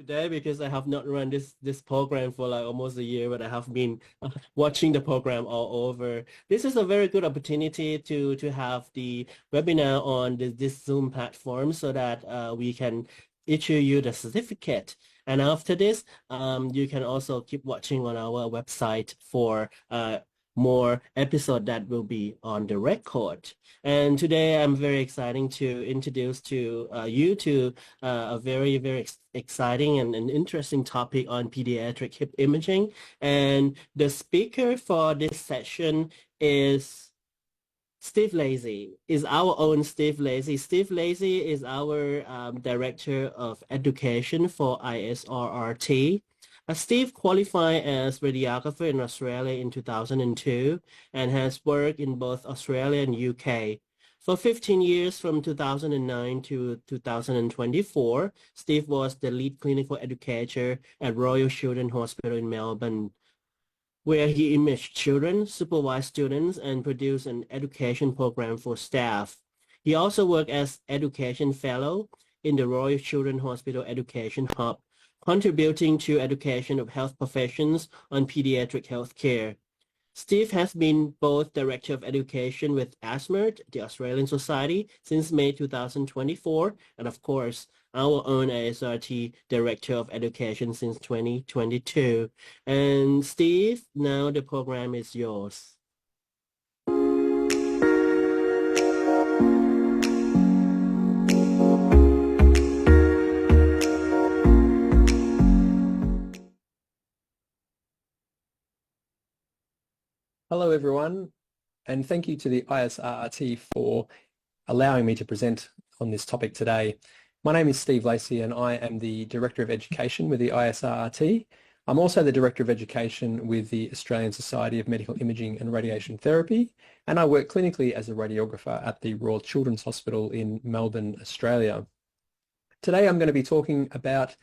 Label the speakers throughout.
Speaker 1: today because I have not run this program for like almost a year, but I have been watching the program all over. This is a very good opportunity to have the webinar on this Zoom platform so that we can issue you the certificate. And after this, you can also keep watching on our website for more episode that will be on the record. And today I'm very excited to introduce to you to a very exciting and interesting topic on pediatric hip imaging. And the speaker for this session is Steve Lacy, is our own Steve Lacy. Steve Lacy is our Director of Education for Isrrt. Steve qualified as radiographer in Australia in 2002 and has worked in both Australia and UK. For 15 years, from 2009 to 2024, Steve was the lead clinical educator at Royal Children's Hospital in Melbourne, where he imaged children, supervised students, and produced an education program for staff. He also worked as Education Fellow in the Royal Children's Hospital Education Hub, contributing to education of health professions on pediatric healthcare. Steve has been both Director of Education with Isrrt, the Australian Society, since May 2024, and of course, our own Isrrt Director of Education since 2022. And Steve, now the program is yours.
Speaker 2: Hello, everyone, and thank you to the Isrrt for allowing me to present on this topic today. My name is Steve Lacy and I am the Director of Education with the Isrrt. I'm also the Director of Education with the Australian Society of Medical Imaging and Radiation Therapy, and I work clinically as a radiographer at the Royal Children's Hospital in Melbourne, Australia. Today I'm going to be talking about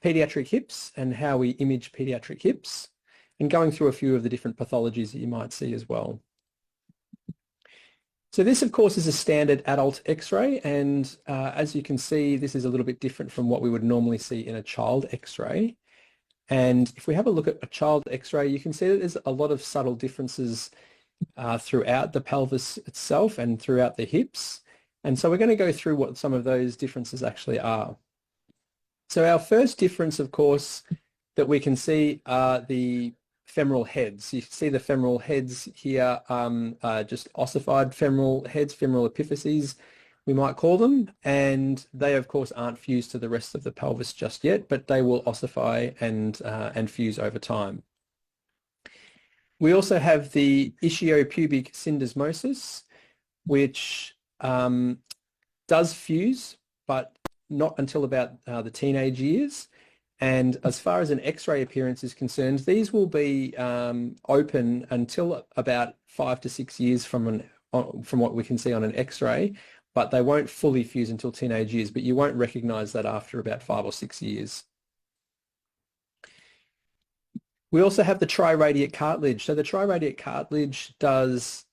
Speaker 2: paediatric hips and how we image paediatric hips, and going through a few of the different pathologies that you might see as well. So this, of course, is a standard adult X-ray, and as you can see, this is a little bit different from what we would normally see in a child X-ray. And if we have a look at a child X-ray, you can see that there's a lot of subtle differences throughout the pelvis itself and throughout the hips. And so we're going to go through what some of those differences actually are. So our first difference, of course, that we can see are the femoral heads. You see the femoral heads here, just ossified femoral heads, femoral epiphyses, we might call them, and they of course aren't fused to the rest of the pelvis just yet, but they will ossify and fuse over time. We also have the ischiopubic syndesmosis, which does fuse, but not until about the teenage years. And as far as an X-ray appearance is concerned, these will be open until about 5 to 6 years from what we can see on an X-ray, but they won't fully fuse until teenage years, but you won't recognize that after about 5 or 6 years. We also have the triradiate cartilage. So the triradiate cartilage is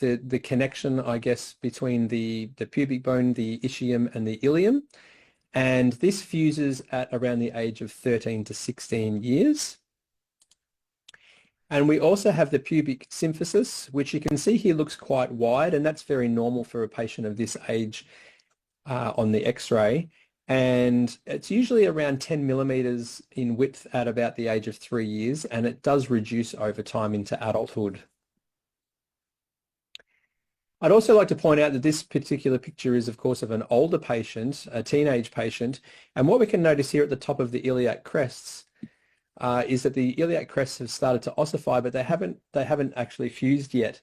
Speaker 2: the connection, I guess, between the pubic bone, the ischium, and the ilium. And this fuses at around the age of 13 to 16 years. And we also have the pubic symphysis, which you can see here looks quite wide, and that's very normal for a patient of this age on the X-ray. And it's usually around 10 millimeters in width at about the age of 3 years, and it does reduce over time into adulthood. I'd also like to point out that this particular picture is, of course, of an older patient, a teenage patient, and what we can notice here at the top of the iliac crests is that the iliac crests have started to ossify, but they haven't actually fused yet.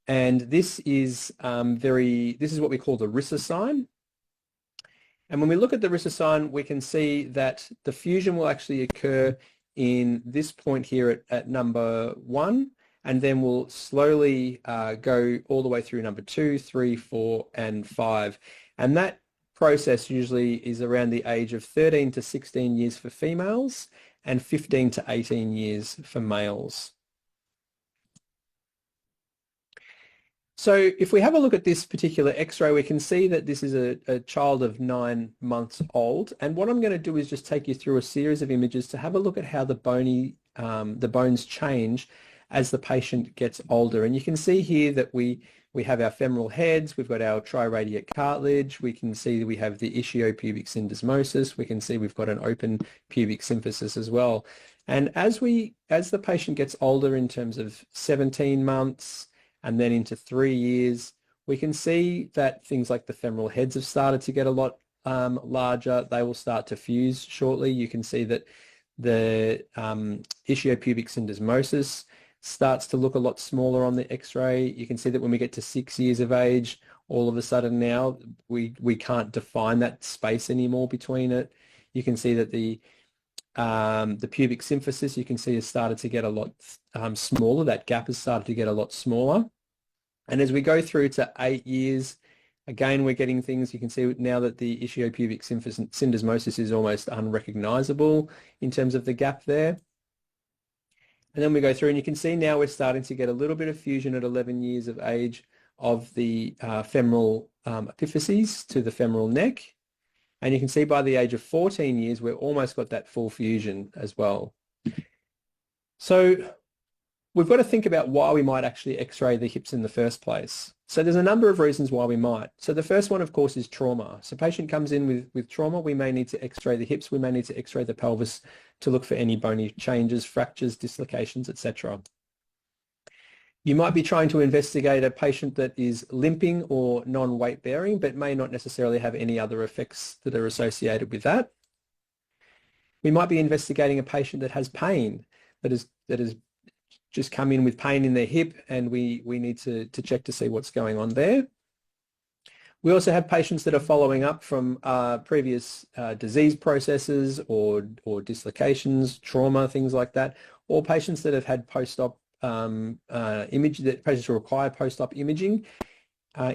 Speaker 2: And this is this is what we call the Risser sign. And when we look at the Risser sign, we can see that the fusion will actually occur in this point here at number 1. And then we'll slowly go all the way through number 2, 3, 4, and 5. And that process usually is around the age of 13 to 16 years for females and 15 to 18 years for males. So if we have a look at this particular X-ray, we can see that this is a child of 9 months old. And what I'm going to do is just take you through a series of images to have a look at how the bones change as the patient gets older. And you can see here that we have our femoral heads, we've got our triradiate cartilage, we can see that we have the ischiopubic syndesmosis, we can see we've got an open pubic symphysis as well. And as the patient gets older in terms of 17 months, and then into 3 years, we can see that things like the femoral heads have started to get a lot larger. They will start to fuse shortly. You can see that the ischiopubic syndesmosis starts to look a lot smaller on the X-ray. You can see that when we get to 6 years of age, all of a sudden now we can't define that space anymore between it. You can see that the pubic symphysis, you can see, has started to get a lot smaller. That gap has started to get a lot smaller. And as we go through to 8 years, again, we're getting things. You can see now that the ischiopubic syndesmosis is almost unrecognizable in terms of the gap there. And then we go through and you can see now we're starting to get a little bit of fusion at 11 years of age of the femoral epiphyses to the femoral neck. And you can see by the age of 14 years, we've almost got that full fusion as well. So we've got to think about why we might actually X-ray the hips in the first place. So there's a number of reasons why we might. So the first one, of course, is trauma. So patient comes in with trauma, we may need to X-ray the hips, we may need to X-ray the pelvis to look for any bony changes, fractures, dislocations, etc. You might be trying to investigate a patient that is limping or non-weight bearing, but may not necessarily have any other effects that are associated with that. We might be investigating a patient that has pain, that has just come in with pain in their hip, and we need to check to see what's going on there. We also have patients that are following up from previous disease processes or dislocations, trauma, things like that, or patients that have had post-op patients who require post-op imaging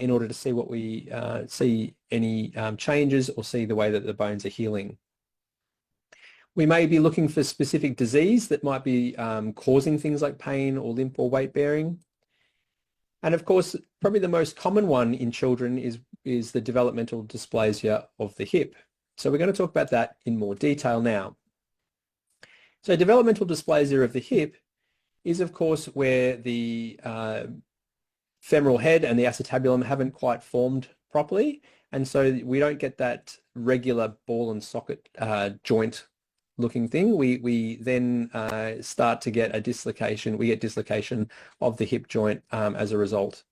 Speaker 2: in order to see what we see any changes or see the way that the bones are healing. We may be looking for specific disease that might be causing things like pain or limp or weight bearing. And of course, probably the most common one in children is the developmental dysplasia of the hip. So we're going to talk about that in more detail now. So developmental dysplasia of the hip is, of course, where the femoral head and the acetabulum haven't quite formed properly, and so we don't get that regular ball and socket joint looking thing. We then start to get a dislocation. We get dislocation of the hip joint as a result.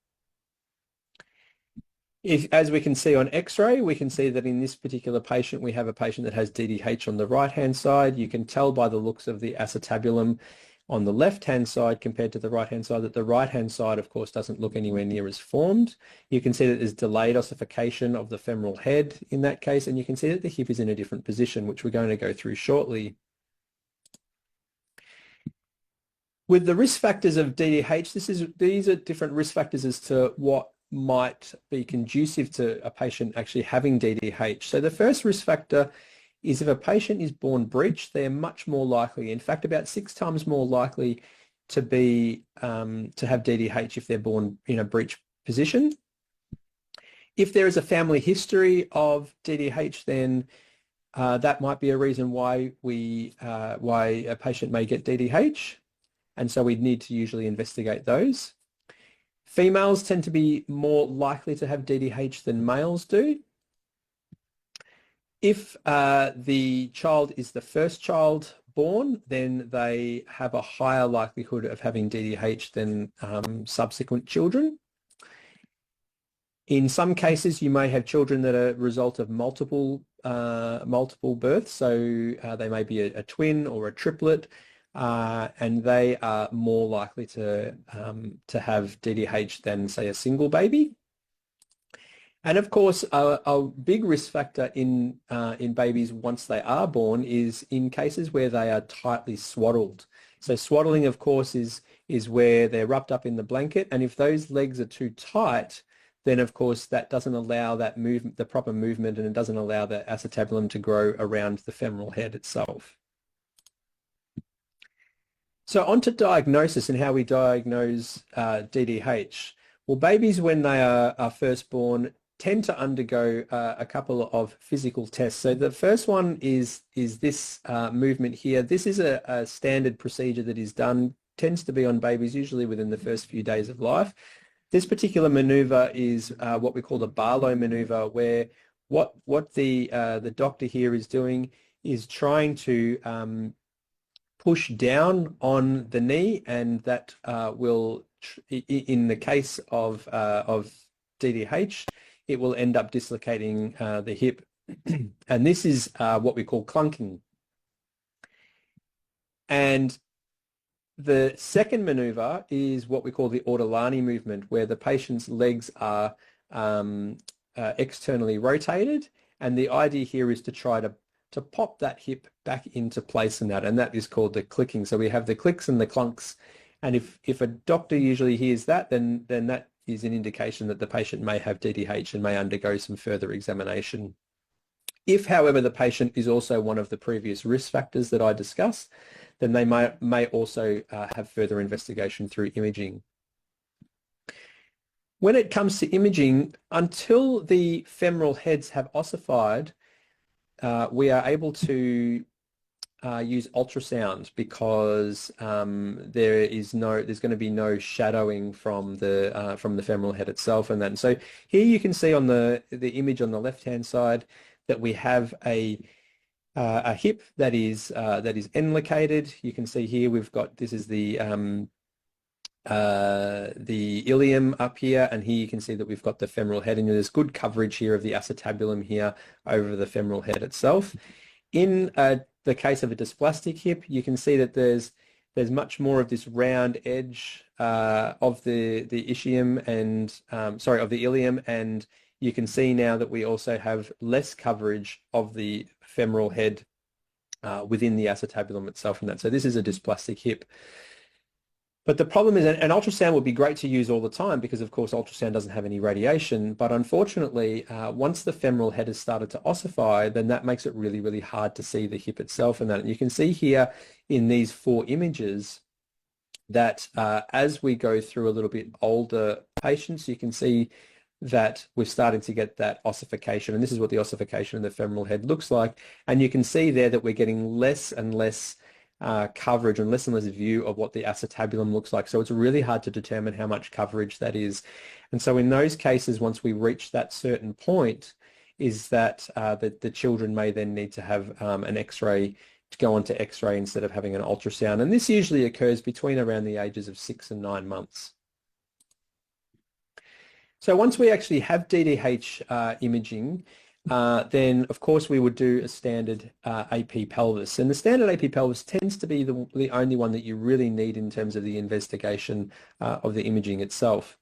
Speaker 2: As we can see on X-ray, we can see that in this particular patient, we have a patient that has DDH on the right-hand side. You can tell by the looks of the acetabulum on the left-hand side compared to the right-hand side that the right-hand side, of course, doesn't look anywhere near as formed. You can see that there's delayed ossification of the femoral head in that case, and you can see that the hip is in a different position, which we're going to go through shortly. With the risk factors of DDH, these are different risk factors as to what might be conducive to a patient actually having DDH. So the first risk factor is if a patient is born breech, they're much more likely, in fact, about 6 times more likely to have DDH if they're born in a breech position. If there is a family history of DDH, then that might be a reason why a patient may get DDH, and so we'd need to usually investigate those. Females tend to be more likely to have DDH than males do. If the child is the first child born, then they have a higher likelihood of having DDH than subsequent children. In some cases, you may have children that are a result of multiple births, so they may be a twin or a triplet, and they are more likely to have DDH than, say, a single baby. And of course, a big risk factor in babies once they are born is in cases where they are tightly swaddled. So swaddling, of course, is where they're wrapped up in the blanket, and if those legs are too tight, then of course that doesn't allow that movement, the proper movement, and it doesn't allow the acetabulum to grow around the femoral head itself. So on to diagnosis and how we diagnose DDH. Well, babies, when they are first born, tend to undergo a couple of physical tests. So the first one is this movement here. This is a standard procedure that is done, tends to be on babies, usually within the first few days of life. This particular maneuver is what we call the Barlow maneuver, where what the doctor here is doing is trying to push down on the knee, and that will, in the case of DDH, it will end up dislocating the hip. And this is what we call clunking. And the second maneuver is what we call the Ortolani movement, where the patient's legs are externally rotated. And the idea here is to try to pop that hip back into place in that, and that is called the clicking. So we have the clicks and the clunks. And if a doctor usually hears that, then that is an indication that the patient may have DDH and may undergo some further examination. If, however, the patient is also one of the previous risk factors that I discussed, then they may also have further investigation through imaging. When it comes to imaging, until the femoral heads have ossified, we are able to use ultrasound, because there's going to be no shadowing from the femoral head itself and that. And so here you can see on the image on the left-hand side that we have a hip that is end-located. You can see here we've got, this is the ilium up here, and here you can see that we've got the femoral head, and there's good coverage here of the acetabulum here over the femoral head itself. In the case of a dysplastic hip, you can see that there's much more of this round edge of the ischium and of the ilium, and you can see now that we also have less coverage of the femoral head within the acetabulum itself and that. So this is a dysplastic hip. But the problem is, an ultrasound would be great to use all the time, because of course ultrasound doesn't have any radiation, but unfortunately once the femoral head has started to ossify, then that makes it really, really hard to see the hip itself and that. And you can see here in these 4 images that as we go through a little bit older patients, you can see that we're starting to get that ossification, and this is what the ossification of the femoral head looks like. And you can see there that we're getting less and less coverage and less view of what the acetabulum looks like. So it's really hard to determine how much coverage that is. And so in those cases, once we reach that certain point, is that the children may then need to have an X-ray, to go on to X-ray instead of having an ultrasound. And this usually occurs between around the ages of 6 and 9 months. So once we actually have DDH imaging, then of course we would do a standard AP pelvis. And the standard AP pelvis tends to be the only one that you really need in terms of the investigation of the imaging itself.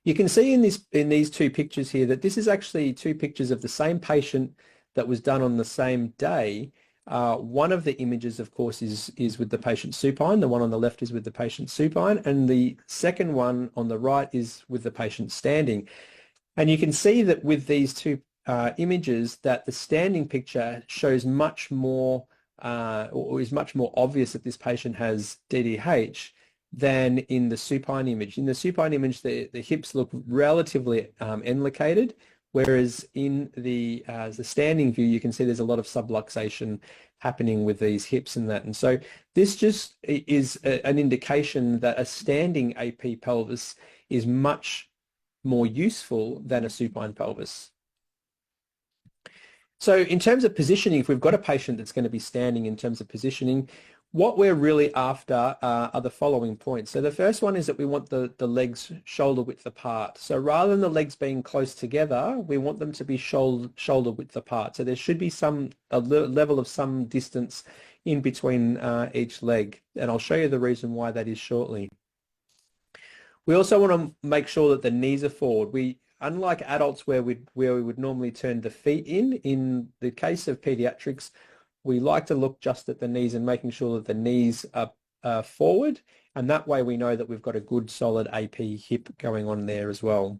Speaker 2: You can see in these 2 pictures here that this is actually 2 pictures of the same patient that was done on the same day. One of the images, of course, is with the patient supine. The one on the left is with the patient supine, and the second one on the right is with the patient standing. And you can see that with these 2 images, that the standing picture shows much more, or is much more obvious that this patient has DDH than in the supine image. In the supine image, the hips look relatively end-located, whereas in the standing view, you can see there's a lot of subluxation happening with these hips and that. And so this just is an indication that a standing AP pelvis is much more useful than a supine pelvis. So in terms of positioning, if we've got a patient that's going to be standing, in terms of positioning, what we're really after are the following points. So the first one is that we want the legs shoulder width apart. So rather than the legs being close together, we want them to be shoulder width apart. So there should be a level of some distance in between each leg. And I'll show you the reason why that is shortly. We also want to make sure that the knees are forward. Unlike adults where we would normally turn the feet in the case of pediatrics, we like to look just at the knees and making sure that the knees are forward, and that way we know that we've got a good solid AP hip going on there as well.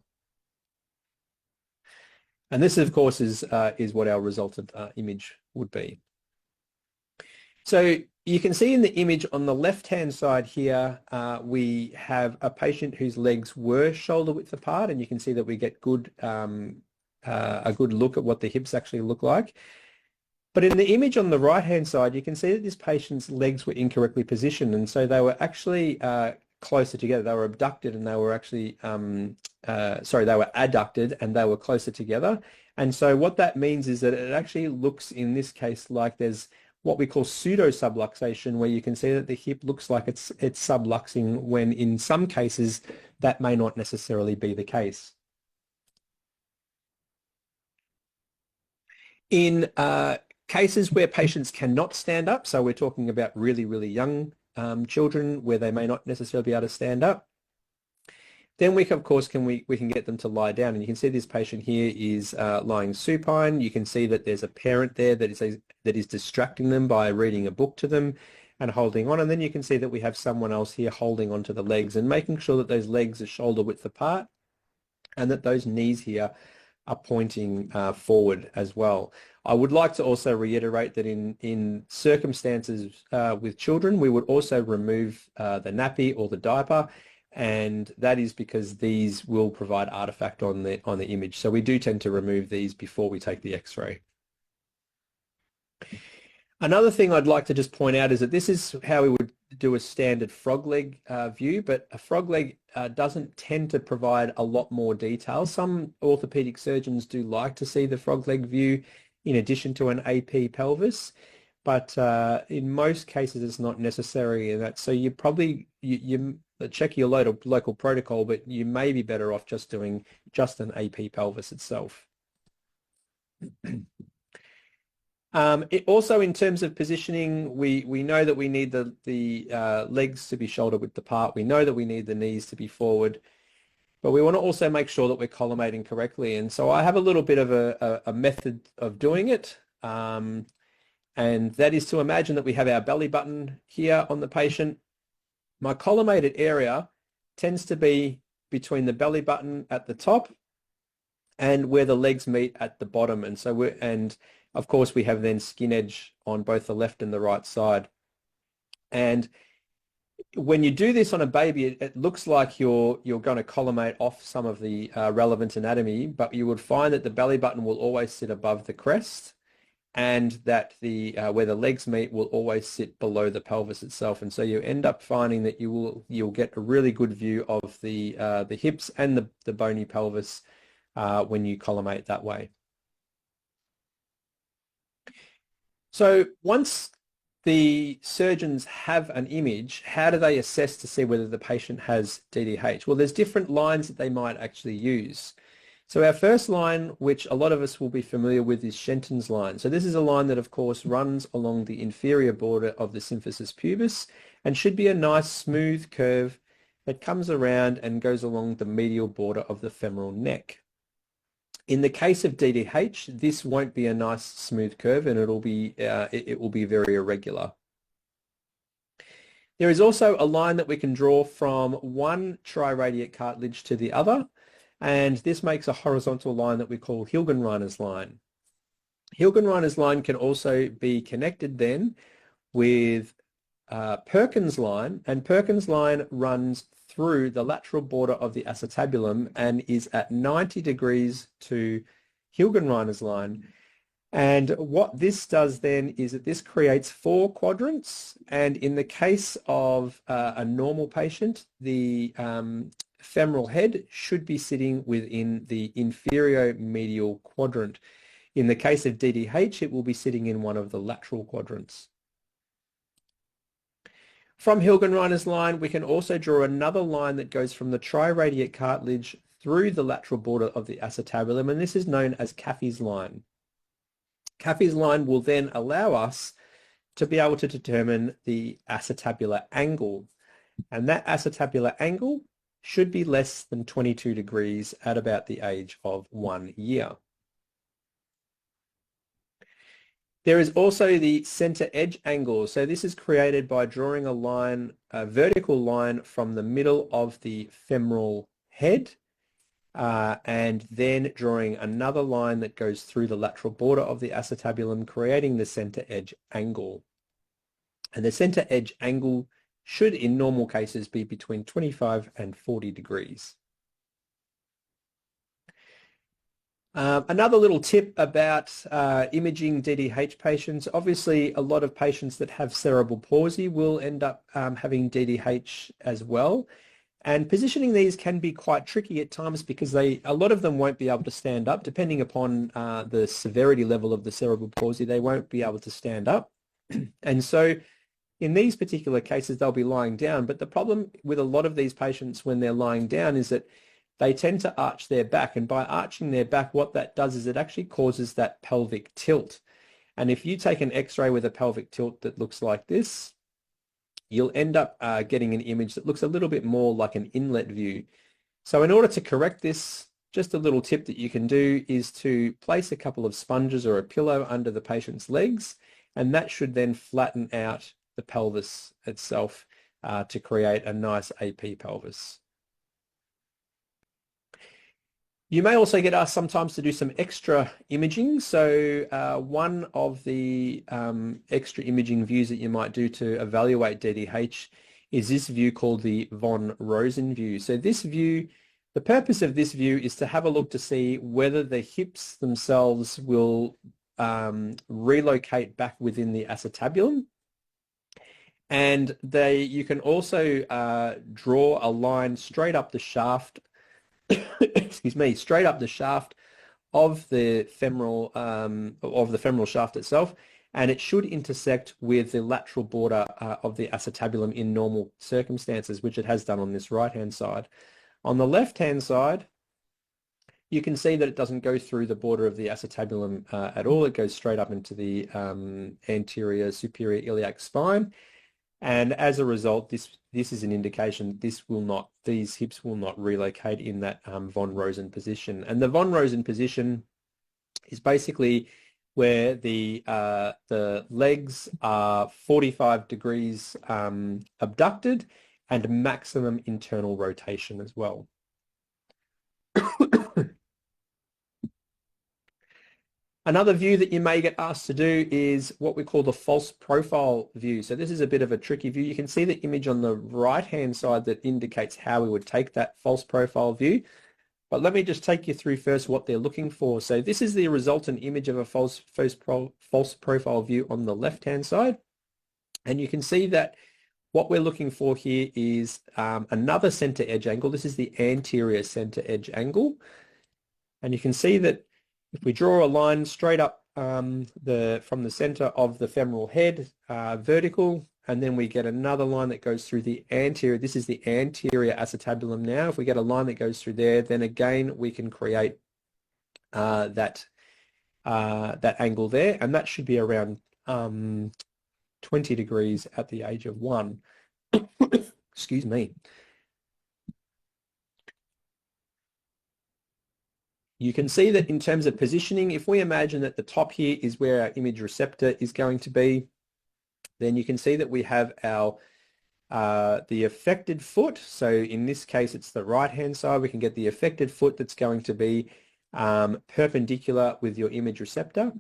Speaker 2: And this, of course, is what our resultant image would be. So you can see in the image on the left-hand side here, we have a patient whose legs were shoulder width apart, and you can see that we get a good look at what the hips actually look like. But in the image on the right-hand side, you can see that this patient's legs were incorrectly positioned, and so they were actually closer together. They were abducted, and they were actually, they were adducted, and they were closer together. And so what that means is that it actually looks, in this case, like there's what we call pseudo-subluxation, where you can see that the hip looks like it's subluxing, when in some cases that may not necessarily be the case. In cases where patients cannot stand up, so we're talking about really, really young children where they may not necessarily be able to stand up, then we can get them to lie down. And you can see this patient here is lying supine. You can see that there's a parent there that is distracting them by reading a book to them and holding on. And then you can see that we have someone else here holding onto the legs and making sure that those legs are shoulder width apart and that those knees here are pointing forward as well. I would like to also reiterate that in circumstances with children, we would also remove the nappy or the diaper, and that is because these will provide artifact on the image. So we do tend to remove these before we take the X-ray. Another thing I'd like to just point out is that this is how we would do a standard frog leg view, but a frog leg doesn't tend to provide a lot more detail. Some orthopedic surgeons do like to see the frog leg view in addition to an AP pelvis, but in most cases it's not necessary. And that, so you probably you check your local protocol, but you may be better off just doing just an AP pelvis itself. It also, in terms of positioning, we know that we need the legs to be shoulder width apart. We know that we need the knees to be forward, but we want to also make sure that we're collimating correctly. And so I have a little bit of a method of doing it, and that is to imagine that we have our belly button here on the patient. My collimated area tends to be between the belly button at the top and where the legs meet at the bottom. And so of course we have then skin edge on both the left and the right side. And when you do this on a baby, it looks like you're going to collimate off some of the relevant anatomy, but you would find that the belly button will always sit above the crest, and that where the legs meet will always sit below the pelvis itself. And so you end up finding that you'll get a really good view of the hips and the bony pelvis when you collimate that way. So once the surgeons have an image, how do they assess to see whether the patient has DDH? Well, there's different lines that they might actually use. So our first line, which a lot of us will be familiar with, is Shenton's line. So this is a line that, of course, runs along the inferior border of the symphysis pubis and should be a nice smooth curve that comes around and goes along the medial border of the femoral neck. In the case of DDH, this won't be a nice smooth curve, and it will be very irregular. There is also a line that we can draw from one triradiate cartilage to the other, and this makes a horizontal line that we call Hilgenreiner's line. Hilgenreiner's line can also be connected then with Perkins' line, and Perkins' line runs through the lateral border of the acetabulum and is at 90 degrees to Hilgenreiner's line. And what this does then is that this creates 4 quadrants, and in the case of a normal patient, the femoral head should be sitting within the inferior medial quadrant. In the case of DDH, it will be sitting in one of the lateral quadrants. From Hilgenreiner's line, we can also draw another line that goes from the triradiate cartilage through the lateral border of the acetabulum, and this is known as Caffey's line. Caffey's line will then allow us to be able to determine the acetabular angle, and that acetabular angle should be less than 22 degrees at about the age of 1 year. There is also the center edge angle. So this is created by drawing a line, a vertical line from the middle of the femoral head, and then drawing another line that goes through the lateral border of the acetabulum, creating the center edge angle. And the center edge angle should, in normal cases, be between 25 and 40 degrees. Another little tip about imaging DDH patients. Obviously, a lot of patients that have cerebral palsy will end up having DDH as well. And positioning these can be quite tricky at times because a lot of them won't be able to stand up. Depending upon the severity level of the cerebral palsy, they won't be able to stand up. And so in these particular cases, they'll be lying down. But the problem with a lot of these patients when they're lying down is that they tend to arch their back. And by arching their back, what that does is it actually causes that pelvic tilt. And if you take an X-ray with a pelvic tilt that looks like this, you'll end up getting an image that looks a little bit more like an inlet view. So in order to correct this, just a little tip that you can do is to place a couple of sponges or a pillow under the patient's legs, and that should then flatten out the pelvis itself to create a nice AP pelvis. You may also get asked sometimes to do some extra imaging. So one of the extra imaging views that you might do to evaluate DDH is this view called the von Rosen view. So this view, the purpose of this view is to have a look to see whether the hips themselves will relocate back within the acetabulum. And you can also draw a line straight up the shaft excuse me, straight up the shaft of the femoral shaft itself, and it should intersect with the lateral border of the acetabulum in normal circumstances, which it has done on this right-hand side. On the left-hand side, you can see that it doesn't go through the border of the acetabulum at all. It goes straight up into the anterior superior iliac spine. And as a result, this is an indication these hips will not relocate in that von Rosen position. And the von Rosen position is basically where the legs are 45 degrees abducted and maximum internal rotation as well. Another view that you may get asked to do is what we call the false profile view. So this is a bit of a tricky view. You can see the image on the right-hand side that indicates how we would take that false profile view. But let me just take you through first what they're looking for. So this is the resultant image of a false profile view on the left-hand side. And you can see that what we're looking for here is another center edge angle. This is the anterior center edge angle. And you can see that if we draw a line straight up from the center of the femoral head, vertical, and then we get another line that goes through the anterior. This is the anterior acetabulum now. If we get a line that goes through there, then again we can create that angle there, and that should be around 20 degrees at the age of 1. Excuse me. You can see that in terms of positioning, if we imagine that the top here is where our image receptor is going to be, then you can see that we have our the affected foot. So in this case, it's the right-hand side. We can get the affected foot that's going to be perpendicular with your image receptor.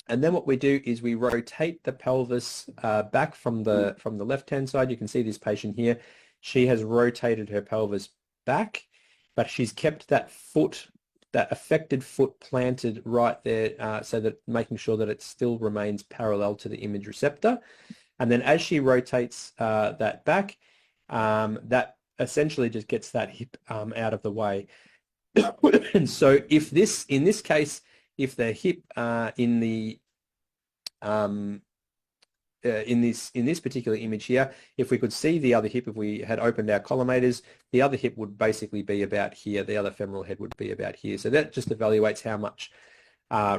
Speaker 2: And then what we do is we rotate the pelvis back from the left-hand side. You can see this patient here. She has rotated her pelvis back, but she's kept that foot, that affected foot planted right there so that making sure that it still remains parallel to the image receptor. And then as she rotates that back, that essentially just gets that hip out of the way. And so if in this case, if the hip in this particular image here, if we could see the other hip, if we had opened our collimators, the other hip would basically be about here. The other femoral head would be about here. So that just evaluates how much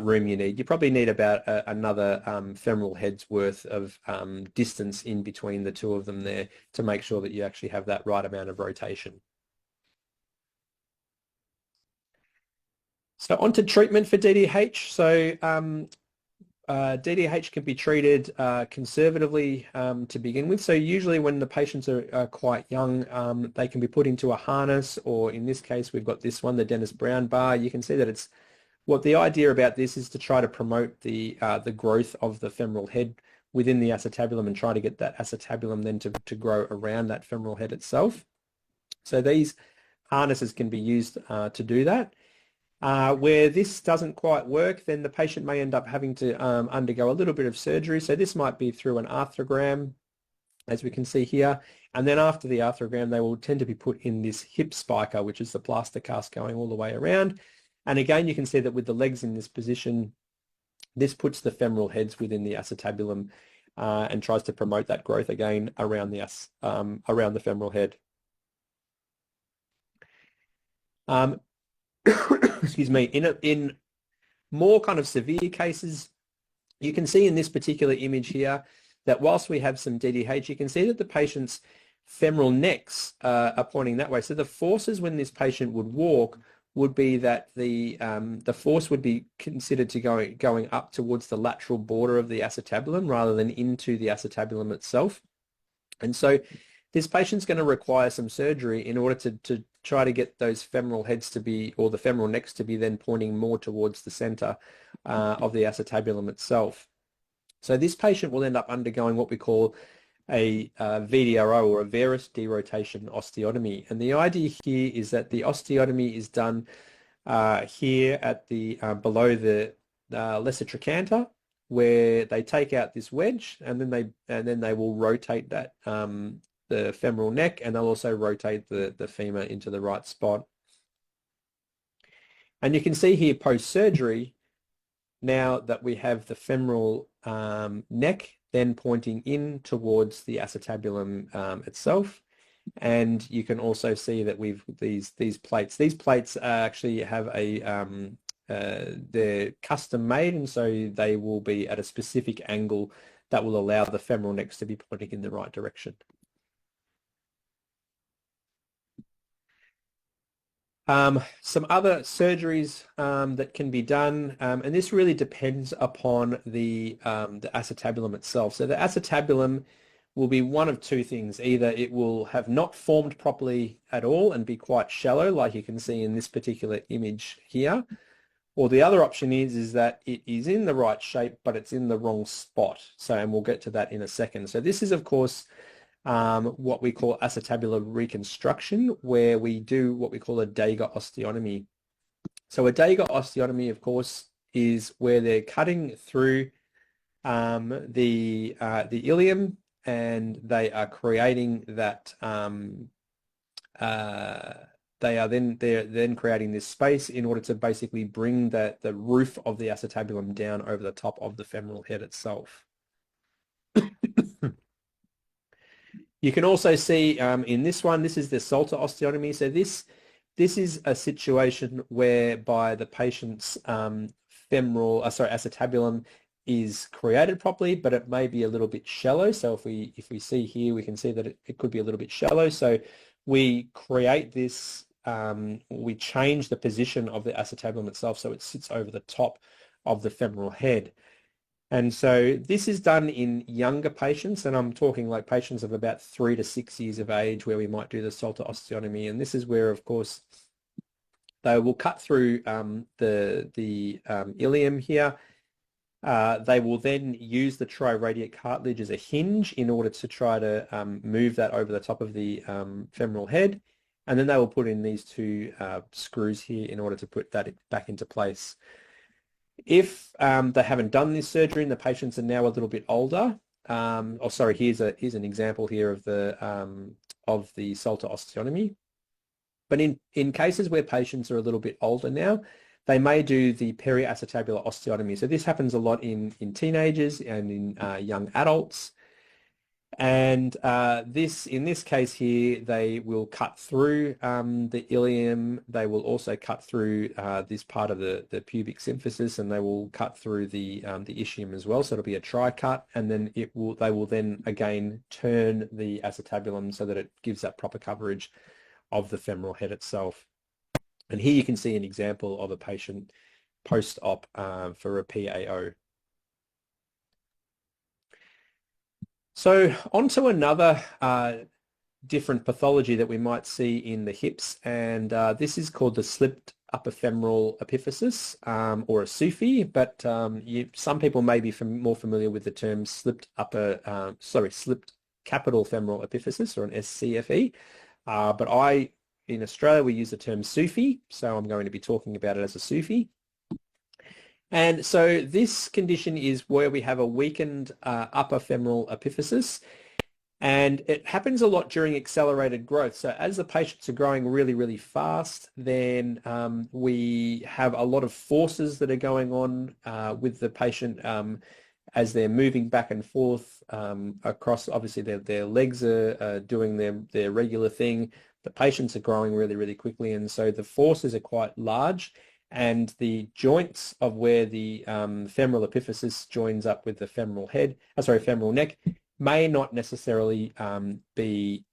Speaker 2: room you need. You probably need about another femoral head's worth of distance in between the two of them there to make sure that you actually have that right amount of rotation. So on to treatment for DDH. So DDH can be treated conservatively to begin with. So usually when the patients are quite young, they can be put into a harness, or in this case, we've got this one, the Dennis Brown bar. You can see that the idea about this is to try to promote the growth of the femoral head within the acetabulum and try to get that acetabulum then to grow around that femoral head itself. So these harnesses can be used to do that. Where this doesn't quite work, then the patient may end up having to undergo a little bit of surgery. So this might be through an arthrogram, as we can see here. And then after the arthrogram, they will tend to be put in this hip spiker, which is the plaster cast going all the way around. And again, you can see that with the legs in this position, this puts the femoral heads within the acetabulum and tries to promote that growth again around the femoral head. Excuse me. In more kind of severe cases, you can see in this particular image here that whilst we have some DDH, you can see that the patient's femoral necks are pointing that way. So the forces when this patient would walk would be that the force would be considered to going up towards the lateral border of the acetabulum rather than into the acetabulum itself. And so this patient's going to require some surgery in order to try to get those femoral heads to be, or the femoral necks to be then pointing more towards the center of the acetabulum itself. So this patient will end up undergoing what we call a VDRO, or a varus derotation osteotomy. And the idea here is that the osteotomy is done here at the below the lesser trochanter, where they take out this wedge and then they will rotate that the femoral neck, and they'll also rotate the femur into the right spot. And you can see here post-surgery, now that we have the femoral neck then pointing in towards the acetabulum itself. And you can also see that we've these plates. These plates actually have they're custom made, and so they will be at a specific angle that will allow the femoral necks to be pointing in the right direction. Some other surgeries that can be done, and this really depends upon the acetabulum itself. So the acetabulum will be one of two things. Either it will have not formed properly at all and be quite shallow, like you can see in this particular image here, or the other option is that it is in the right shape, but it's in the wrong spot. So, and we'll get to that in a second. So this is, of course, what we call acetabular reconstruction, where we do what we call a Dagger osteotomy. So a Dagger osteotomy, of course, is where they're cutting through the ilium, and they are creating that. They're then creating this space in order to basically bring the roof of the acetabulum down over the top of the femoral head itself. You can also see in this one, this is the Salter osteotomy. So this is a situation whereby the patient's acetabulum is created properly, but it may be a little bit shallow. So if we see here, we can see that it could be a little bit shallow. So we create this, we change the position of the acetabulum itself so it sits over the top of the femoral head. And so this is done in younger patients, and I'm talking like patients of about 3 to 6 years of age, where we might do the Salter osteotomy. And this is where, of course, they will cut through the ilium here. They will then use the triradiate cartilage as a hinge in order to try to move that over the top of the femoral head. And then they will put in these two screws here in order to put that back into place. If they haven't done this surgery and the patients are now a little bit older, here's an example here of the Salter osteotomy. But in cases where patients are a little bit older now, they may do the periacetabular osteotomy. So this happens a lot in teenagers and in young adults. And in this case here, they will cut through the ilium. They will also cut through this part of the pubic symphysis, and they will cut through the ischium as well. So it'll be a tri-cut, and then they will then again turn the acetabulum so that it gives that proper coverage of the femoral head itself. And here you can see an example of a patient post-op for a PAO. So onto another different pathology that we might see in the hips, and this is called the slipped upper femoral epiphysis or a SUFI, but some people may be more familiar with the term slipped capital femoral epiphysis, or an SCFE. But in Australia, we use the term SUFI, so I'm going to be talking about it as a SUFI. And so this condition is where we have a weakened upper femoral epiphysis, and it happens a lot during accelerated growth. So as the patients are growing really, really fast, then we have a lot of forces that are going on with the patient as they're moving back and forth across. Obviously, their legs are doing their regular thing. The patients are growing really, really quickly, and so the forces are quite large. And the joints of where the femoral epiphysis joins up with the femoral neck may not necessarily be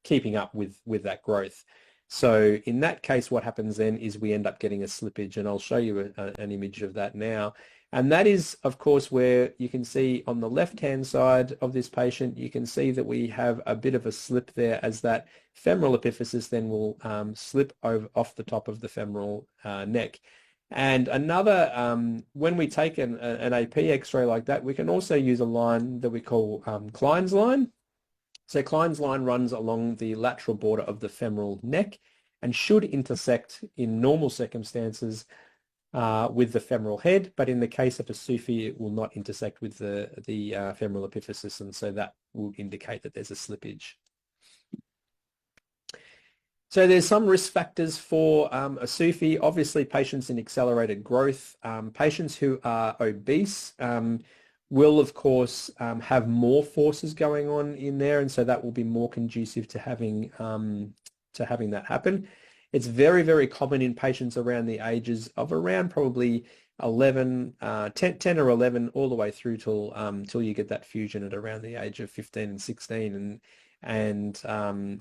Speaker 2: keeping up with that growth. So in that case, what happens then is we end up getting a slippage, and I'll show you an image of that now. And that is, of course, where you can see on the left-hand side of this patient, you can see that we have a bit of a slip there, as that femoral epiphysis then will slip off the top of the femoral neck. And another, when we take an AP X-ray like that, we can also use a line that we call Klein's line. So Klein's line runs along the lateral border of the femoral neck and should intersect in normal circumstances with the femoral head, but in the case of a SUFI, it will not intersect with the femoral epiphysis, and so that will indicate that there's a slippage. So there's some risk factors for a SUFI. Obviously, patients in accelerated growth, patients who are obese will, of course, have more forces going on in there, and so that will be more conducive to having that happen. It's very, very common in patients around the ages of around probably 10 or 11, all the way through till you get that fusion at around the age of 15 and 16. And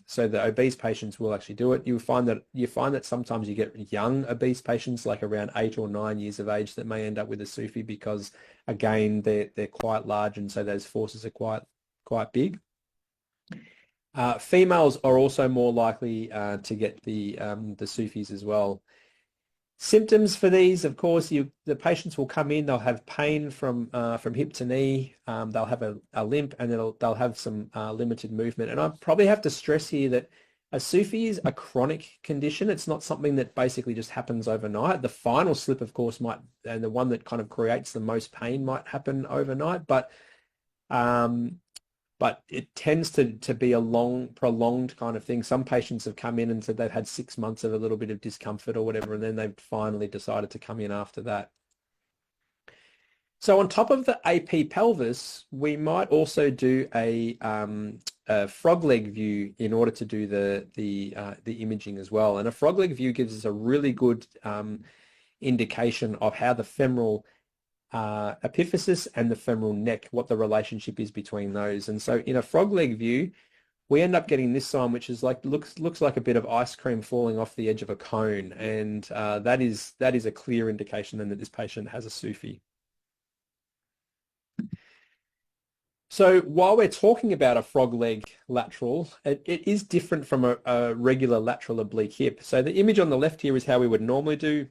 Speaker 2: so the obese patients will actually do it. You find that sometimes you get young obese patients, like around 8 or 9 years of age, that may end up with a SUFI because, again, they're quite large, and so those forces are quite big. Females are also more likely to get the SUFIs as well. Symptoms for these, of course, the patients will come in, they'll have pain from hip to knee, they'll have a limp, and they'll have some limited movement. And I probably have to stress here that a SUFI is a chronic condition. It's not something that basically just happens overnight. The final slip, of course, and the one that kind of creates the most pain might happen overnight, but it tends to be a long, prolonged kind of thing. Some patients have come in and said they've had 6 months of a little bit of discomfort or whatever, and then they've finally decided to come in after that. So on top of the AP pelvis, we might also do a frog leg view in order to do the imaging as well. And a frog leg view gives us a really good indication of how the femoral epiphysis and the femoral neck, what the relationship is between those. And so in a frog leg view, we end up getting this sign, which is looks like a bit of ice cream falling off the edge of a cone, and that is a clear indication then that this patient has a SUFI. So while we're talking about a frog leg lateral, it is different from a regular lateral oblique hip. So the image on the left here is how we would normally do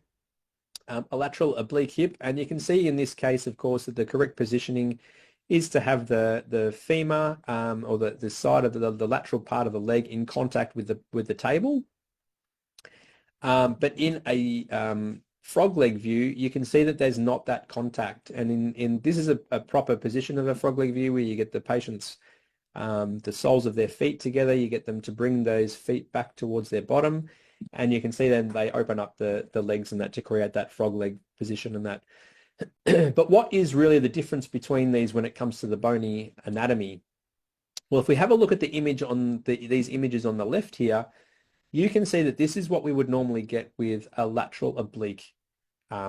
Speaker 2: a lateral oblique hip, and you can see in this case, of course, that the correct positioning is to have the femur or the side of the lateral part of the leg in contact with the table. But in a frog leg view, you can see that there's not that contact, and this is a proper position of a frog leg view, where you get the patients the soles of their feet together, you get them to bring those feet back towards their bottom, and you can see then they open up the legs and that to create that frog leg position and that. But what is really the difference between these when it comes to the bony anatomy? Well, if we have a look at the image on these images on the left here, you can see that this is what we would normally get with a lateral oblique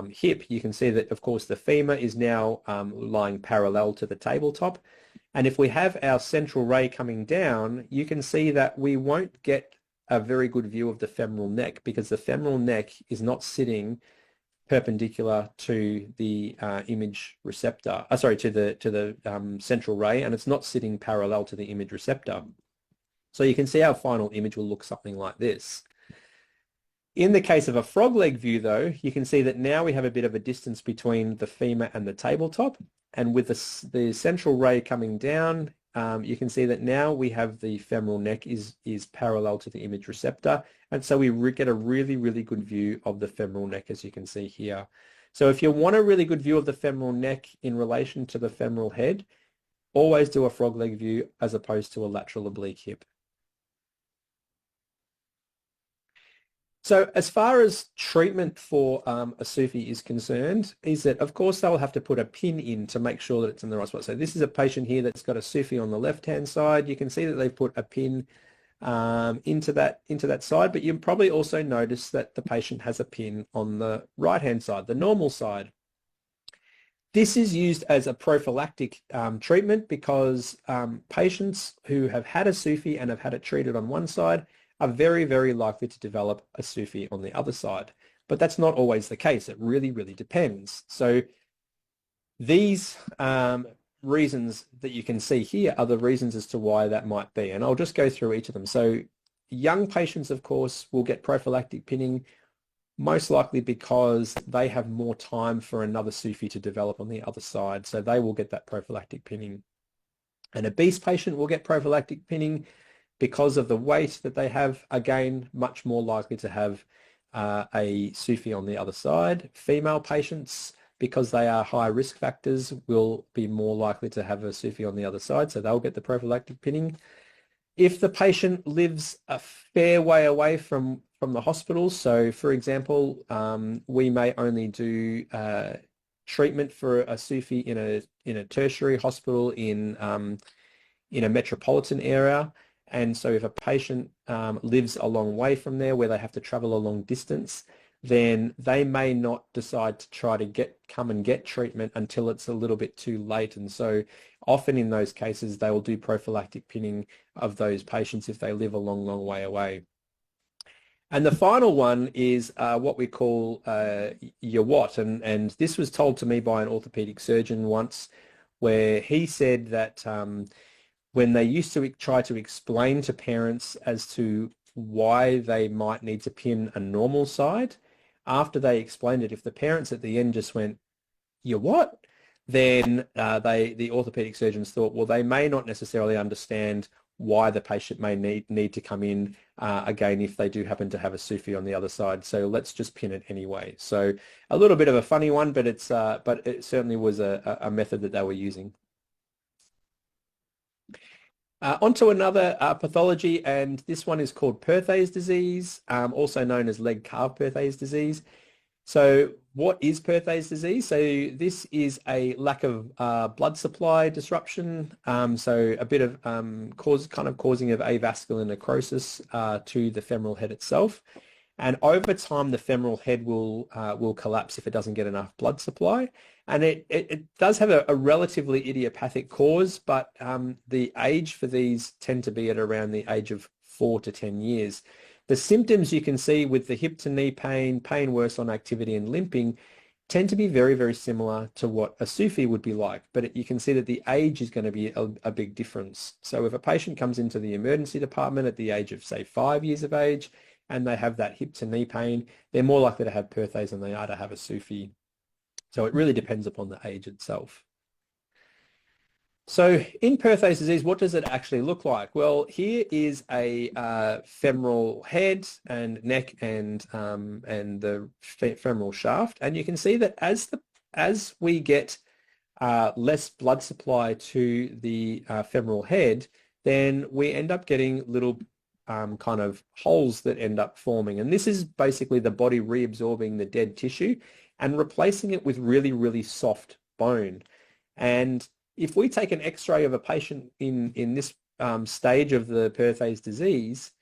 Speaker 2: hip. You can see that, of course, the femur is now lying parallel to the tabletop. And if we have our central ray coming down, you can see that we won't get a very good view of the femoral neck, because the femoral neck is not sitting perpendicular to the image receptor, to the central ray, and it's not sitting parallel to the image receptor. So you can see our final image will look something like this. In the case of a frog leg view, though, you can see that now we have a bit of a distance between the femur and the tabletop. And with the central ray coming down, you can see that now we have the femoral neck is parallel to the image receptor. And so we get a really, really good view of the femoral neck, as you can see here. So if you want a really good view of the femoral neck in relation to the femoral head, always do a frog leg view as opposed to a lateral oblique hip. So as far as treatment for a SUFI is concerned, is that of course they'll have to put a pin in to make sure that it's in the right spot. So this is a patient here that's got a SUFI on the left-hand side. You can see that they've put a pin into that side, but you probably also notice that the patient has a pin on the right-hand side, the normal side. This is used as a prophylactic treatment because patients who have had a SUFI and have had it treated on one side are very, very likely to develop a SUFI on the other side. But that's not always the case. It really, really depends. So these reasons that you can see here are the reasons as to why that might be. And I'll just go through each of them. So young patients, of course, will get prophylactic pinning, most likely because they have more time for another SUFI to develop on the other side. So they will get that prophylactic pinning. An obese patient will get prophylactic pinning because of the weight that they have, again, much more likely to have a SUFI on the other side. Female patients, because they are high risk factors, will be more likely to have a SUFI on the other side, so they'll get the prophylactic pinning. If the patient lives a fair way away from the hospital, so for example, we may only do treatment for a SUFI in a tertiary hospital in a metropolitan area. And so if a patient lives a long way from there where they have to travel a long distance, then they may not decide to try to come and get treatment until it's a little bit too late. And so often in those cases, they will do prophylactic pinning of those patients if they live a long, long way away. And the final one is what we call your what. And this was told to me by an orthopedic surgeon once, where he said that when they used to try to explain to parents as to why they might need to pin a normal side, after they explained it, if the parents at the end just went, "You what?" then the orthopedic surgeons thought, well, they may not necessarily understand why the patient may need to come in again if they do happen to have a SUFI on the other side. So let's just pin it anyway. So a little bit of a funny one, but but it certainly was a method that they were using. Onto another pathology, and this one is called Perthes disease, also known as leg-calf-Perthes disease. So what is Perthes disease? So this is a lack of blood supply disruption, so a bit of causing of avascular necrosis to the femoral head itself. And over time, the femoral head will collapse if it doesn't get enough blood supply. And it does have a relatively idiopathic cause, but the age for these tend to be at around the age of 4 to 10 years. The symptoms you can see with the hip to knee pain, pain worse on activity and limping tend to be very, very similar to what a SUFI would be like. But you can see that the age is going to be a big difference. So if a patient comes into the emergency department at the age of, say, 5 years of age, and they have that hip to knee pain, they're more likely to have Perthes than they are to have a SUFI. So it really depends upon the age itself. So in Perthes disease, what does it actually look like? Well, here is a femoral head and neck and the femoral shaft, and you can see that as we get less blood supply to the femoral head, then we end up getting little kind of holes that end up forming. And this is basically the body reabsorbing the dead tissue and replacing it with really, really soft bone. And if we take an X-ray of a patient in this stage of the Perthes disease,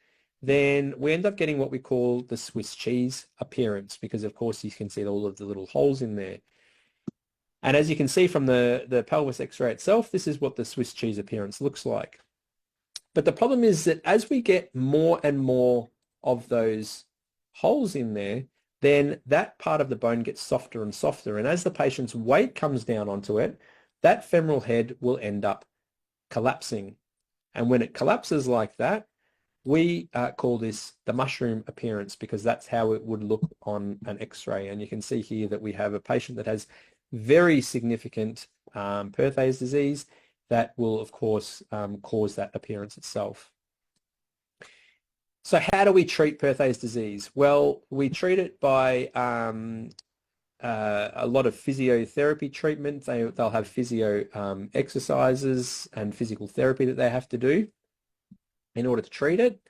Speaker 2: then we end up getting what we call the Swiss cheese appearance, because of course you can see all of the little holes in there. And as you can see from the pelvis X-ray itself, this is what the Swiss cheese appearance looks like. But the problem is that as we get more and more of those holes in there, then that part of the bone gets softer and softer. And as the patient's weight comes down onto it, that femoral head will end up collapsing. And when it collapses like that, We call this the mushroom appearance because that's how it would look on an X-ray. And you can see here that we have a patient that has very significant Perthes disease that will, of course, cause that appearance itself. So how do we treat Perthes disease? Well, we treat it by a lot of physiotherapy treatment. They'll have physio exercises and physical therapy that they have to do in order to treat it.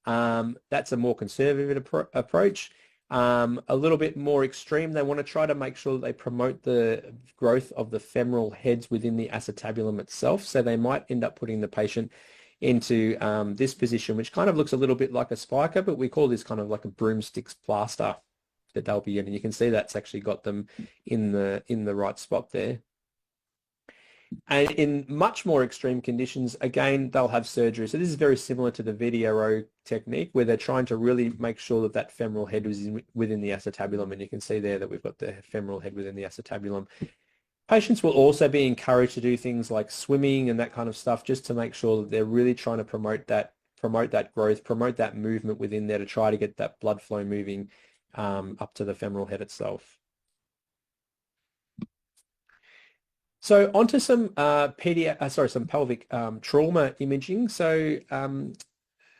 Speaker 2: That's a more conservative approach. A little bit more extreme, they want to try to make sure that they promote the growth of the femoral heads within the acetabulum itself. So they might end up putting the patient into this position, which kind of looks a little bit like a spiker, but we call this kind of like a broomstick's plaster that they'll be in. And you can see that's actually got them in the right spot there. And in much more extreme conditions, again, they'll have surgery. So this is very similar to the VDRO technique where they're trying to really make sure that that femoral head was within the acetabulum. And you can see there that we've got the femoral head within the acetabulum. Patients will also be encouraged to do things like swimming and that kind of stuff just to make sure that they're really trying to promote that growth, promote that movement within there to try to get that blood flow moving up to the femoral head itself. So onto some some pelvic trauma imaging. So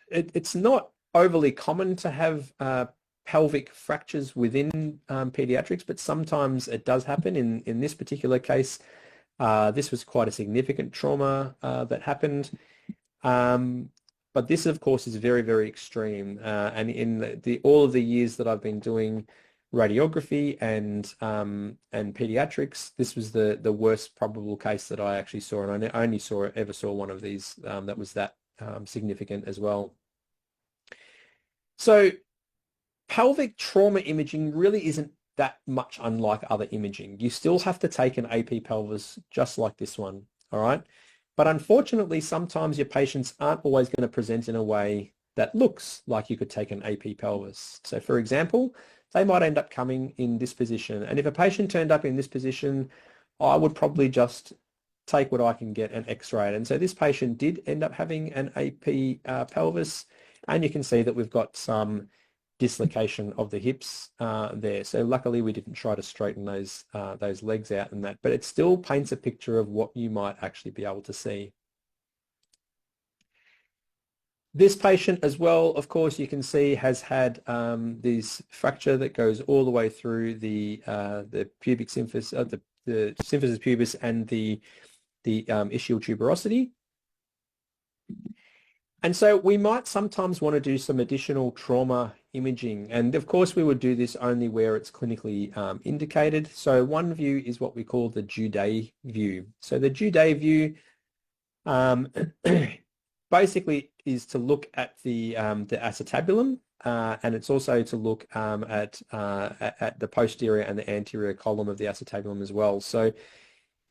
Speaker 2: it's not overly common to have pelvic fractures within pediatrics, but sometimes it does happen. In this particular case, this was quite a significant trauma that happened. But this, of course, is very, very extreme. And in all of the years that I've been doing radiography and pediatrics, this was the worst probable case that I actually saw, and I only ever saw one of these that was that significant as well. So pelvic trauma imaging really isn't that much unlike other imaging. You still have to take an AP pelvis just like this one, all right? But unfortunately, sometimes your patients aren't always going to present in a way that looks like you could take an AP pelvis. So for example, they might end up coming in this position. And if a patient turned up in this position, I would probably just take what I can get and X-ray. And so this patient did end up having an AP pelvis. And you can see that we've got some dislocation of the hips there. So luckily we didn't try to straighten those legs out and that, but it still paints a picture of what you might actually be able to see. This patient as well, of course, you can see has had this fracture that goes all the way through the pubic symphysis, the symphysis pubis and the ischial tuberosity. And so we might sometimes want to do some additional trauma imaging. And of course, we would do this only where it's clinically indicated. So one view is what we call the Judet view. So the Judet view basically is to look at the acetabulum, and it's also to look at the posterior and the anterior column of the acetabulum as well. So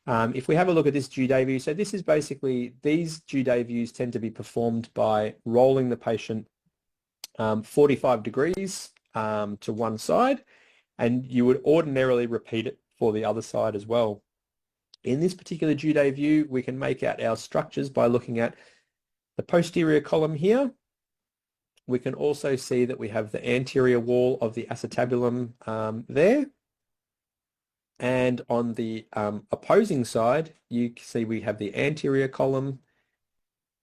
Speaker 2: if we have a look at this Judet view, so this is basically, these Judet views tend to be performed by rolling the patient 45 degrees to one side, and you would ordinarily repeat it for the other side as well. In this particular Judet view, we can make out our structures by looking at the posterior column here. We can also see that we have the anterior wall of the acetabulum there. And on the opposing side, you can see we have the anterior column,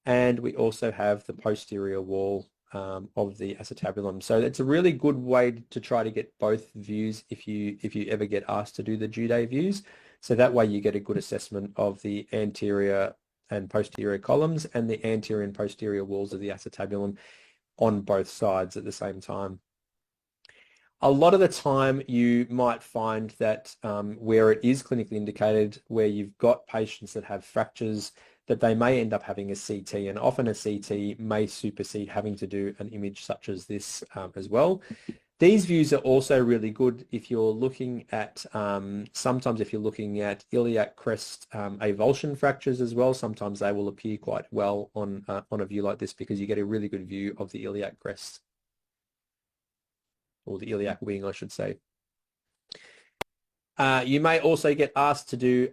Speaker 2: and we also have the posterior wall of the acetabulum. So it's a really good way to try to get both views if you ever get asked to do the Judet views. So that way you get a good assessment of the anterior and posterior columns and the anterior and posterior walls of the acetabulum on both sides at the same time. A lot of the time you might find that where it is clinically indicated, where you've got patients that have fractures, that they may end up having a CT, and often a CT may supersede having to do an image such as this as well. These views are also really good if you're looking at, sometimes if you're looking at iliac crest avulsion fractures as well, sometimes they will appear quite well on a view like this because you get a really good view of the iliac crest, or the iliac wing, I should say. You may also get asked to do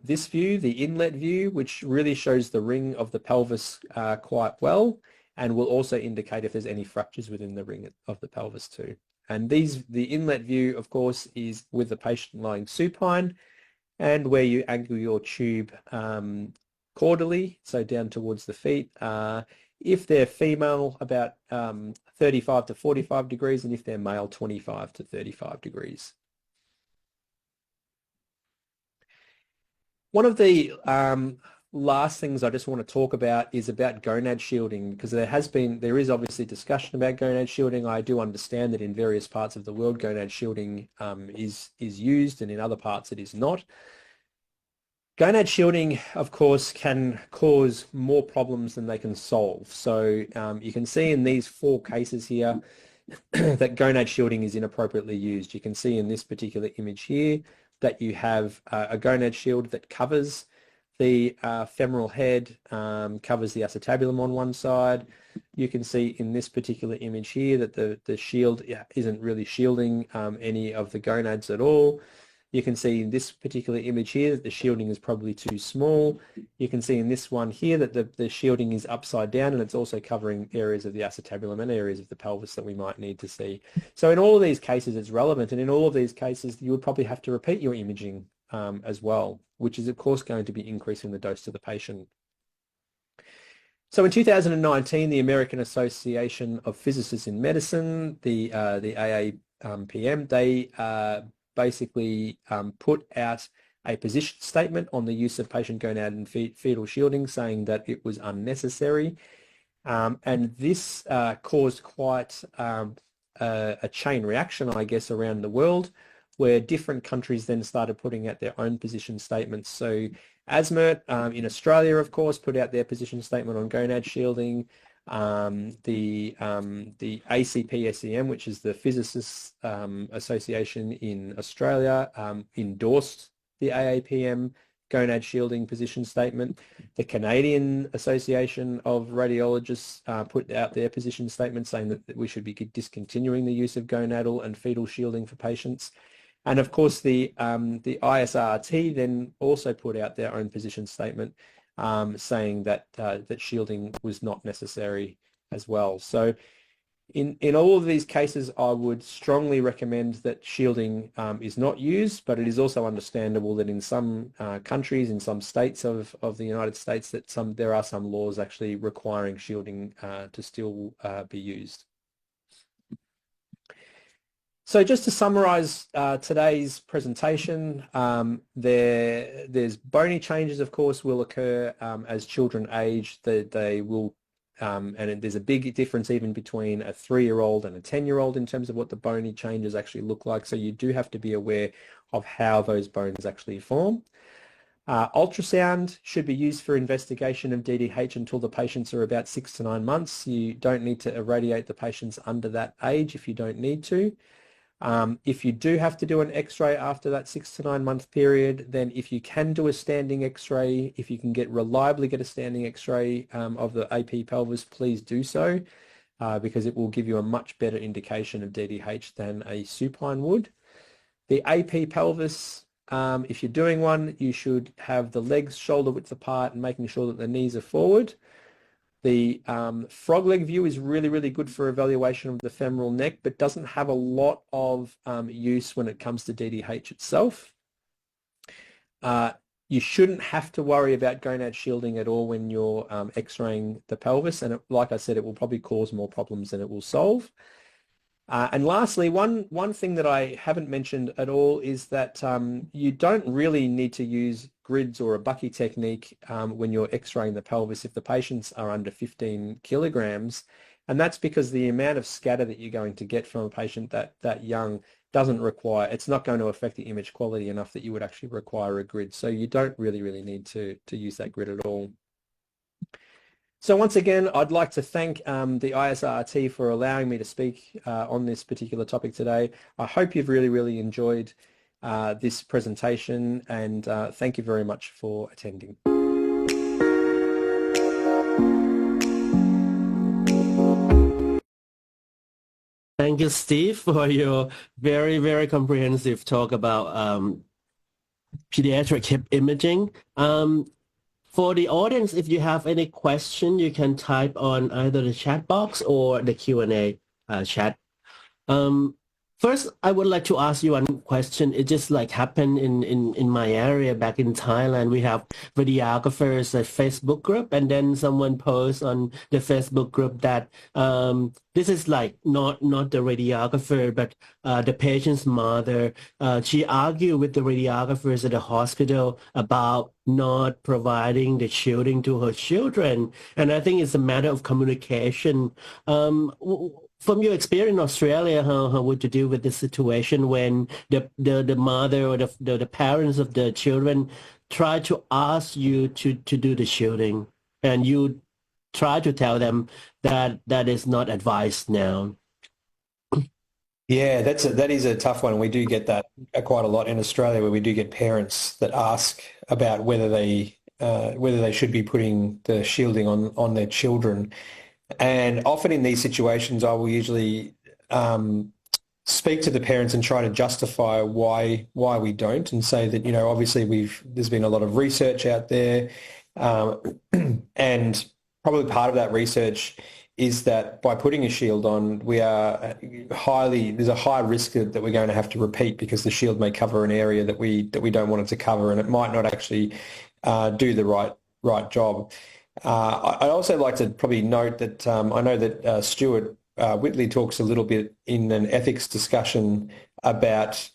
Speaker 2: this view, the inlet view, which really shows the ring of the pelvis quite well. and will also indicate if there's any fractures within the ring of the pelvis too. And the inlet view, of course, is with the patient lying supine and where you angle your tube caudally, so down towards the feet. If they're female, about 35 to 45 degrees, and if they're male, 25 to 35 degrees. One of the last things I just want to talk about is about gonad shielding, because there is obviously discussion about gonad shielding. I do understand that in various parts of the world gonad shielding is used, and in other parts it is not. Gonad shielding, of course, can cause more problems than they can solve. So you can see in these 4 cases here that gonad shielding is inappropriately used. You can see in this particular image here that you have a gonad shield that covers the femoral head, covers the acetabulum on one side. You can see in this particular image here that the shield isn't really shielding any of the gonads at all. You can see in this particular image here that the shielding is probably too small. You can see in this one here that the shielding is upside down, and it's also covering areas of the acetabulum and areas of the pelvis that we might need to see. So in all of these cases it's relevant, and in all of these cases you would probably have to repeat your imaging as well, which is of course going to be increasing the dose to the patient. So in 2019, the American Association of Physicists in Medicine, the AAPM, they basically put out a position statement on the use of patient gonad and fetal shielding, saying that it was unnecessary. And this caused quite a chain reaction, I guess, around the world, where different countries then started putting out their own position statements. So Isrrt in Australia, of course, put out their position statement on gonad shielding. The ACPSEM, which is the Physicists Association in Australia, endorsed the AAPM gonad shielding position statement. The Canadian Association of Radiologists put out their position statement saying that we should be discontinuing the use of gonadal and fetal shielding for patients. And of course, the Isrrt then also put out their own position statement saying that that shielding was not necessary as well. So in all of these cases, I would strongly recommend that shielding is not used, but it is also understandable that in some countries, in some states of the United States, that there are some laws actually requiring shielding to still be used. So just to summarize today's presentation, there's bony changes, of course, will occur as children age. They will, and there's a big difference even between a 3-year-old and a 10-year-old in terms of what the bony changes actually look like. So you do have to be aware of how those bones actually form. Ultrasound should be used for investigation of DDH until the patients are about 6 to 9 months. You don't need to irradiate the patients under that age if you don't need to. If you do have to do an x-ray after that 6 to 9 month period, then if you can do a standing x-ray, if you can reliably get a standing x-ray of the AP pelvis, please do so because it will give you a much better indication of DDH than a supine would. The AP pelvis, if you're doing one, you should have the legs shoulder width apart and making sure that the knees are forward. The frog leg view is really, really good for evaluation of the femoral neck, but doesn't have a lot of use when it comes to DDH itself. You shouldn't have to worry about gonad shielding at all when you're x-raying the pelvis, and like I said, it will probably cause more problems than it will solve. And lastly, one thing that I haven't mentioned at all is that you don't really need to use grids or a bucky technique when you're x-raying the pelvis if the patients are under 15 kilograms. And that's because the amount of scatter that you're going to get from a patient that young it's not going to affect the image quality enough that you would actually require a grid. So you don't really need to use that grid at all. So once again, I'd like to thank the Isrrt for allowing me to speak on this particular topic today. I hope you've really enjoyed this presentation, and thank you very much for attending.
Speaker 1: Thank you, Steve, for your very comprehensive talk about pediatric hip imaging. For the audience, if you have any question, you can type on either the chat box or the Q&A chat. Um, First, I would like to ask you one question. It just like happened in my area back in Thailand. We have videographers a Facebook group, and then someone posts on the Facebook group that this is like not the radiographer, but the patient's mother. She argued with the radiographers at the hospital about not providing the shielding to her children, and I think it's a matter of communication. From your experience in Australia, how would you deal with this situation when the mother or the parents of the children try to ask you to do the shielding and you try to tell them that that is not advised now?
Speaker 3: Yeah, that is a tough one. We do get that quite a lot in Australia, where we do get parents that ask about whether they should be putting the shielding on their children. And often in these situations, I will usually speak to the parents and try to justify why we don't, and say that, obviously there's been a lot of research out there, and probably part of that research is that by putting a shield on, there's a high risk that we're going to have to repeat, because the shield may cover an area that we don't want it to cover, and it might not actually do the right job. I'd also like to probably note that I know that Stuart Whitley talks a little bit in an ethics discussion about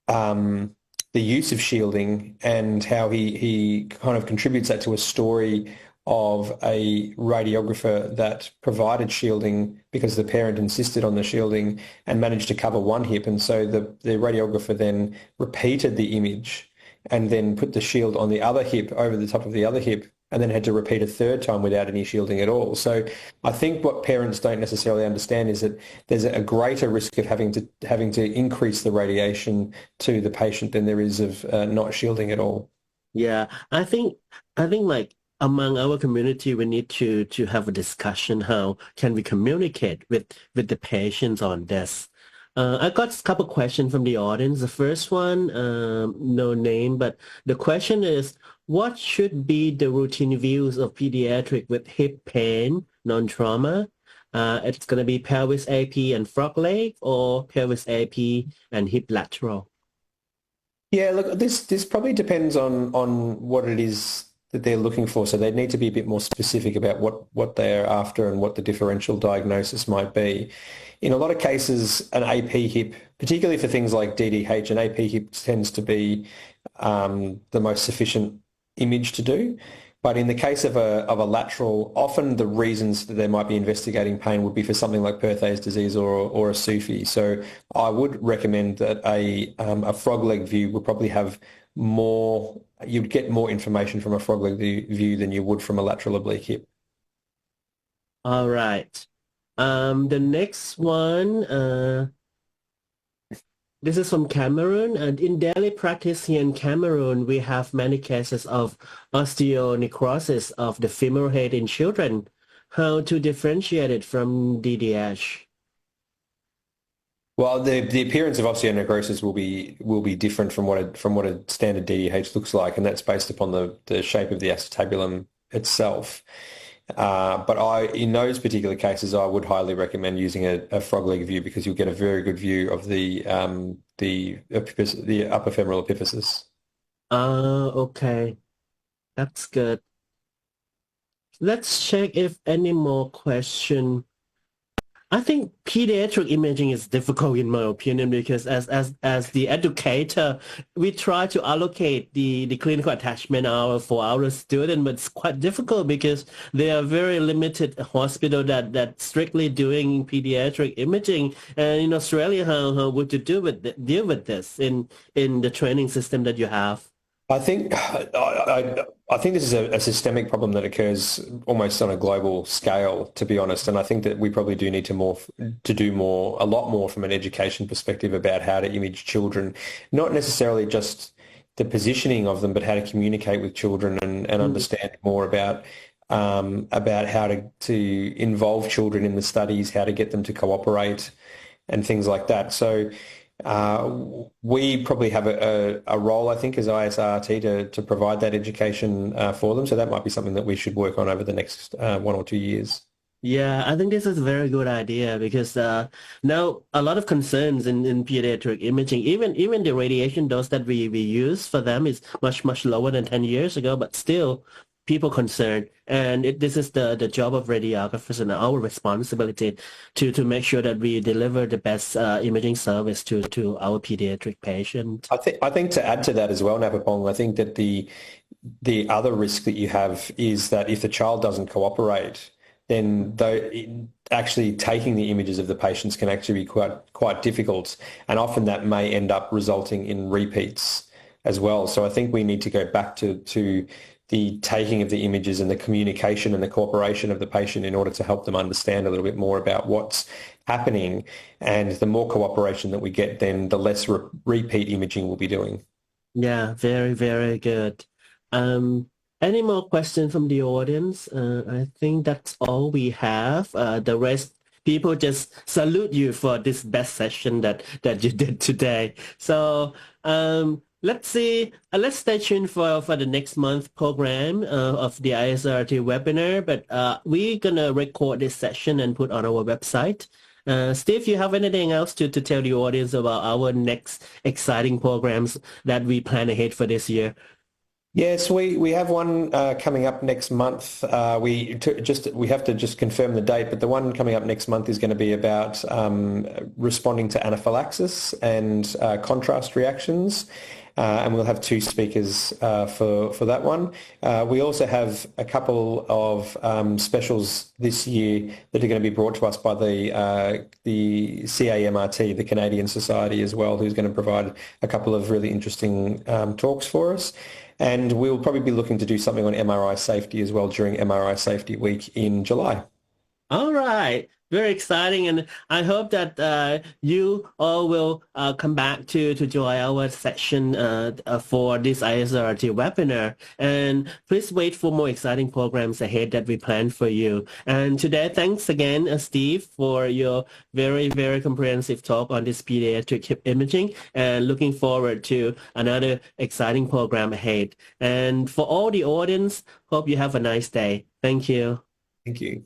Speaker 3: the use of shielding, and how he kind of contributes that to a story of a radiographer that provided shielding because the parent insisted on the shielding and managed to cover one hip. And so the radiographer then repeated the image and then put the shield on the other hip, over the top of the other hip, and then had to repeat a third time without any shielding at all. So I think what parents don't necessarily understand is that there's a greater risk of having to increase the radiation to the patient than there is of not shielding at all.
Speaker 1: Yeah, I think like among our community, we need to have a discussion. How can we communicate with the patients on this? I got a couple questions from the audience. The first one, no name, but the question is, what should be the routine views of pediatric with hip pain, non-trauma? It's going to be pelvis AP and frog leg, or pelvis AP and hip lateral?
Speaker 3: Yeah, look, this probably depends on what it is that they're looking for. So they need to be a bit more specific about what they're after and what the differential diagnosis might be. In a lot of cases, an AP hip, particularly for things like DDH, an AP hip tends to be the most sufficient image to do. But in the case of a lateral, often the reasons that they might be investigating pain would be for something like Perthes disease or a SUFI. So I would recommend that a frog leg view would probably have more, you'd get more information from a frog leg view than you would from a lateral oblique hip.
Speaker 1: All right. The next one, this is from Cameroon, and in daily practice here in Cameroon, we have many cases of osteonecrosis of the femoral head in children. How to differentiate it from DDH?
Speaker 3: Well, the appearance of osteonecrosis will be different from what a standard DDH looks like, and that's based upon the shape of the acetabulum itself. But in those particular cases, I would highly recommend using a frog leg view, because you'll get a very good view of the upper femoral epiphysis.
Speaker 1: Okay, that's good. Let's check if any more question. I think pediatric imaging is difficult in my opinion, because as the educator, we try to allocate the clinical attachment hour for our student, but it's quite difficult because there are very limited hospital that strictly doing pediatric imaging. And in Australia, how would you deal with this in the training system that you have?
Speaker 3: I think this is a systemic problem that occurs almost on a global scale, to be honest. And I think that we probably do need to do a lot more from an education perspective about how to image children, not necessarily just the positioning of them, but how to communicate with children and understand more about how to involve children in the studies, how to get them to cooperate, and things like that. So We probably have a role, I think, as Isrrt to provide that education for them. So that might be something that we should work on over the next 1 or 2 years.
Speaker 1: Yeah, I think this is a very good idea because now a lot of concerns in pediatric imaging, even the radiation dose that we use for them is much lower than 10 years ago, but still people concerned. And this is the job of radiographers and our responsibility to make sure that we deliver the best imaging service to our pediatric patient.
Speaker 3: I think to add to that as well, Napapong, I think that the other risk that you have is that if the child doesn't cooperate, then actually taking the images of the patients can actually be quite difficult, and often that may end up resulting in repeats as well. So I think we need to go back to the taking of the images and the communication and the cooperation of the patient in order to help them understand a little bit more about what's happening. And the more cooperation that we get, then the less repeat imaging we'll be doing.
Speaker 1: Yeah, very good. Any more questions from the audience? I think that's all we have. The rest, people just salute you for this best session that you did today. So let's see. Let's stay tuned for the next month program of the Isrrt webinar. But we're gonna record this session and put on our website. Steve, you have anything else to tell the audience about our next exciting programs that we plan ahead for this year?
Speaker 3: Yes, we have one coming up next month. We have to just confirm the date, but the one coming up next month is going to be about responding to anaphylaxis and contrast reactions. And we'll have 2 speakers for that one. We also have a couple of specials this year that are going to be brought to us by the CAMRT, the Canadian Society as well, who's going to provide a couple of really interesting talks for us. And we'll probably be looking to do something on MRI safety as well during MRI Safety Week in July.
Speaker 1: All right. Very exciting. And I hope that you all will come back to join our session for this Isrrt webinar. And please wait for more exciting programs ahead that we plan for you. And today, thanks again, Steve, for your very comprehensive talk on this pediatric imaging, and looking forward to another exciting program ahead. And for all the audience, hope you have a nice day. Thank you.
Speaker 3: Thank you.